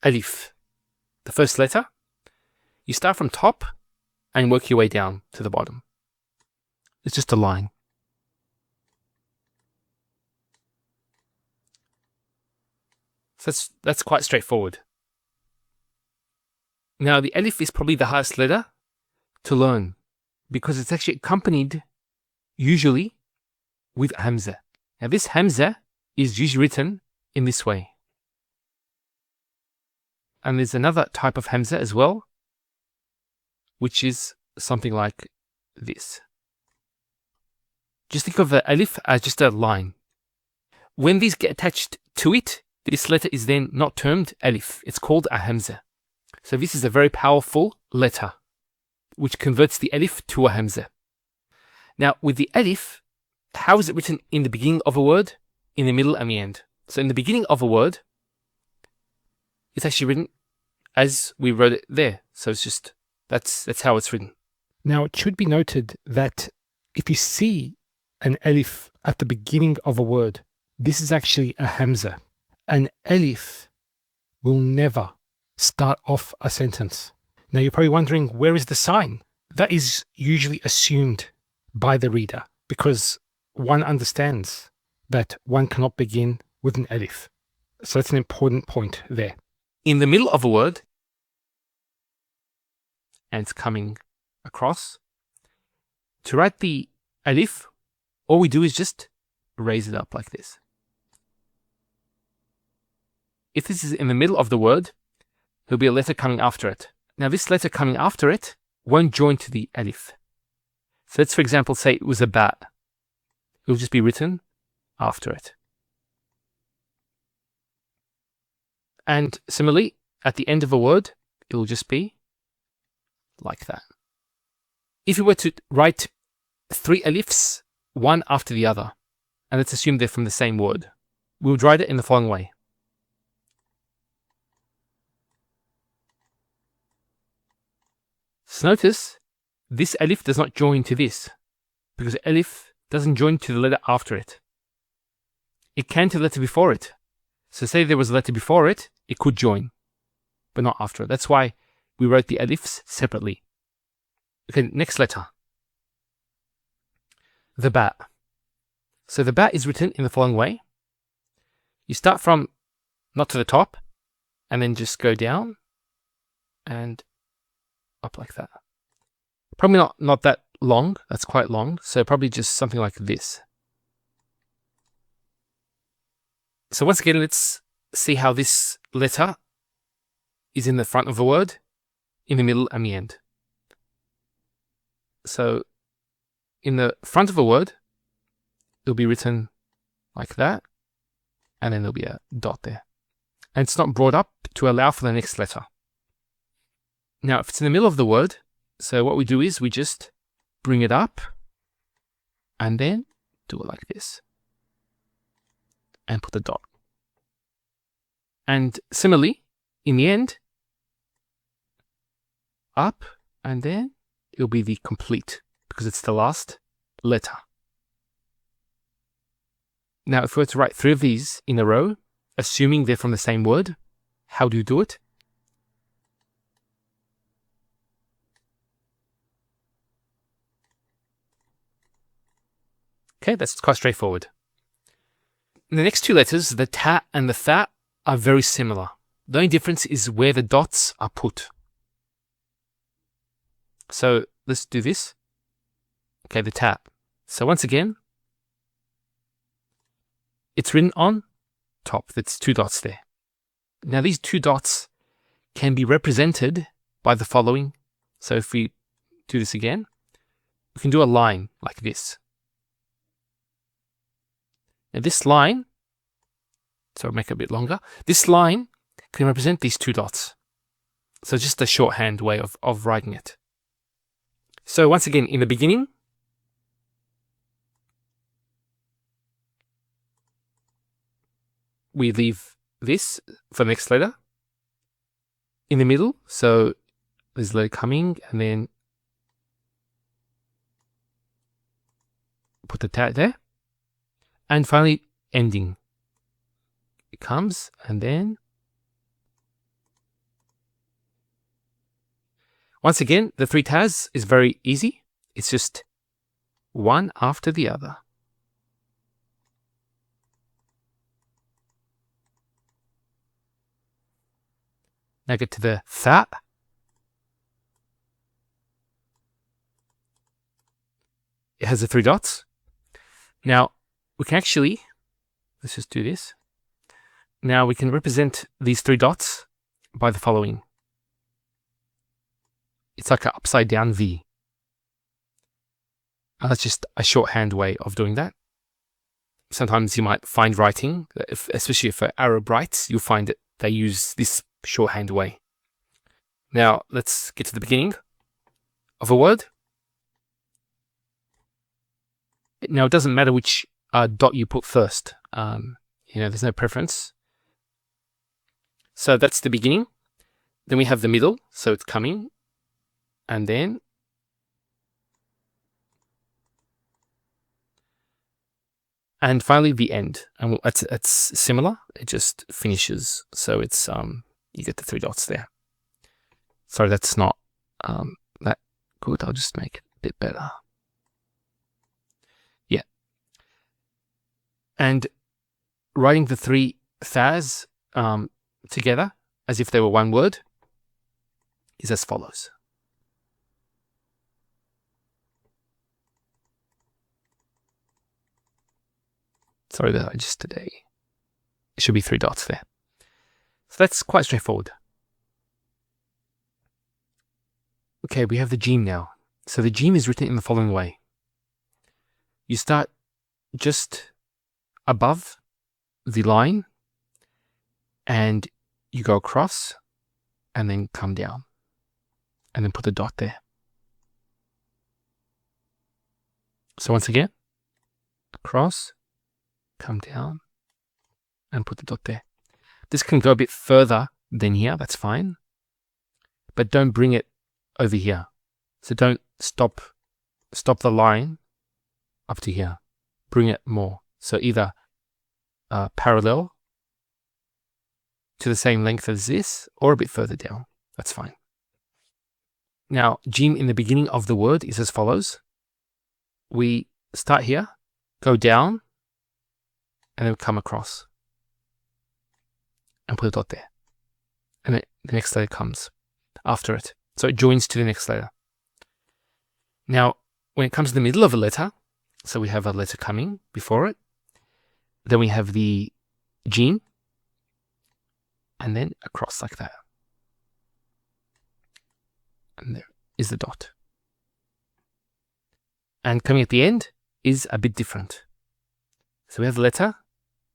Alif, the first letter. You start from top and work your way down to the bottom. It's just a line. So that's quite straightforward. Now the Alif is probably the hardest letter to learn because it's actually accompanied usually with Hamza. Now this Hamza is usually written in this way. And there's another type of Hamza as well, which is something like this. Just think of the Alif as just a line. When these get attached to it, this letter is then not termed Alif. It's called a Hamza. So this is a very powerful letter, which converts the Alif to a Hamza. Now, with the Alif, how is it written in the beginning of a word, in the middle, and the end? So in the beginning of a word, it's actually written as we wrote it there. So it's just, that's how it's written. Now, it should be noted that if you see an Alif at the beginning of a word, this is actually a Hamza. An Alif will never start off a sentence. Now, you're probably wondering, where is the sign? That is usually assumed by the reader because one understands that one cannot begin with an Alif. So that's an important point there. In the middle of a word, and it's coming across, to write the Alif, all we do is just raise it up like this. If this is in the middle of the word, there'll be a letter coming after it. Now this letter coming after it won't join to the Alif. So let's, for example, say it was a ba. It will just be written after it. And similarly, at the end of a word, it will just be like that. If you were to write 3 Alifs, one after the other, and let's assume they're from the same word, we would write it in the following way. So notice, this Alif does not join to this, because Alif doesn't join to the letter after it. It can to the letter before it. So say there was a letter before it, it could join, but not after it. That's why we wrote the Alifs separately. Okay, next letter. The ba. So the ba is written in the following way. You start from not to the top, and then just go down and up like that. Probably not that long. That's quite long. So probably just something like this. So once again, let's see how this letter is in the front of a word, in the middle, and the end. So in the front of a word, it'll be written like that, and then there'll be a dot there. And it's not brought up to allow for the next letter. Now, if it's in the middle of the word, so what we do is we just bring it up and then do it like this and put the dot. And similarly, in the end, up and then it'll be the complete because it's the last letter. Now, if we were to write 3 of these in a row, assuming they're from the same word, how do you do it? Okay, that's quite straightforward. The next 2 letters, the ta and the tha, are very similar. The only difference is where the dots are put. So let's do this. Okay, the ta. So once again, it's written on top. That's 2 dots there. Now these 2 dots can be represented by the following. So if we do this again, we can do a line like this. Now this line, so I'll make it a bit longer, this line can represent these 2 dots. So just a shorthand way of writing it. So once again, in the beginning, we leave this for the next letter. In the middle, so there's a letter coming, and then put the ta there. And finally, ending. It comes, and then Once again, the 3 tas is very easy. It's just one after the other. Now get to the khaa. It has the 3 dots. Now we can actually, let's just do this. Now we can represent these 3 dots by the following. It's like an upside down V. That's just a shorthand way of doing that. Sometimes you might find writing, especially for Arab writes, you'll find that they use this shorthand way. Now let's get to the beginning of a word. Now it doesn't matter which dot you put first. There's no preference. So that's the beginning. Then we have the middle, so it's coming, and then and finally the end. And it's similar. It just finishes. So it's you get the 3 dots there. Sorry, that's not that good. I'll just make it a bit better. Yeah. And writing the 3 thas together as if they were one word is as follows. Sorry that I just today. It should be 3 dots there. So that's quite straightforward. Okay, we have the jim now. So the jim is written in the following way. You start just above the line and you go across and then come down and then put the dot there. So once again, across, come down and put the dot there. This can go a bit further than here, that's fine, but don't bring it over here. So don't stop the line up to here. Bring it more. So either parallel to the same length as this or a bit further down. That's fine. Now, jim in the beginning of the word is as follows. We start here, go down, and then come across and put a dot there. And then the next letter comes after it. So it joins to the next letter. Now, when it comes to the middle of a letter, so we have a letter coming before it, then we have the jim, and then across like that. And there is the dot. And coming at the end is a bit different. So we have the letter.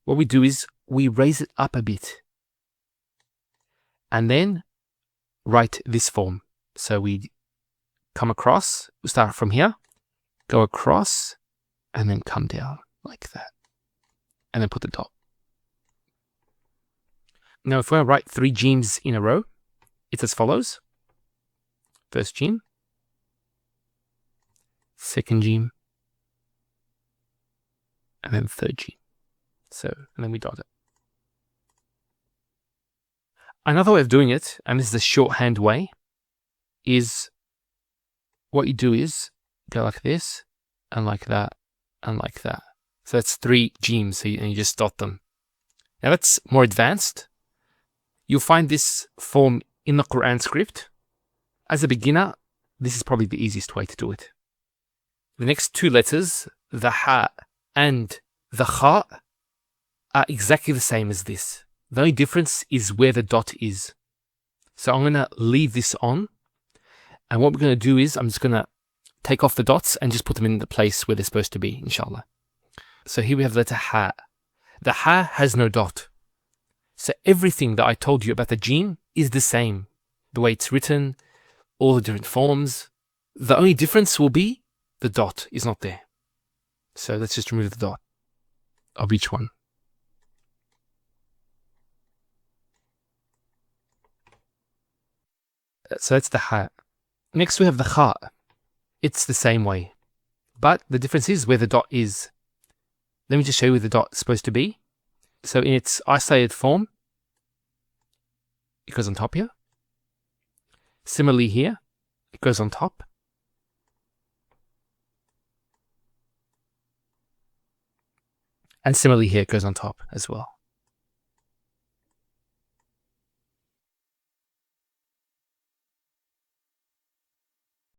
What we do is we raise it up a bit. And then write this form. So we come across, we start from here, go across, and then come down like that. And then put the dot. Now, if we write 3 jims in a row, it's as follows. First jim, second jim, and then third jim. And then we dot it. Another way of doing it, and this is the shorthand way, is what you do is go like this, and like that, and like that. So that's 3 jims, and you just dot them. Now that's more advanced. You'll find this form in the Quran script. As a beginner, this is probably the easiest way to do it. The next 2 letters, the ha and the khaa, are exactly the same as this. The only difference is where the dot is. So I'm going to leave this on. And what we're going to do is I'm just going to take off the dots and just put them in the place where they're supposed to be, inshallah. So here we have the letter ha. The ha has no dot. So everything that I told you about the jim is the same. The way it's written, all the different forms. The only difference will be the dot is not there. So let's just remove the dot of each one. So that's the ha. Next we have the khaa. It's the same way, but the difference is where the dot is. Let me just show you where the dot is supposed to be. So in its isolated form, it goes on top here. Similarly here, it goes on top. And similarly here, it goes on top as well.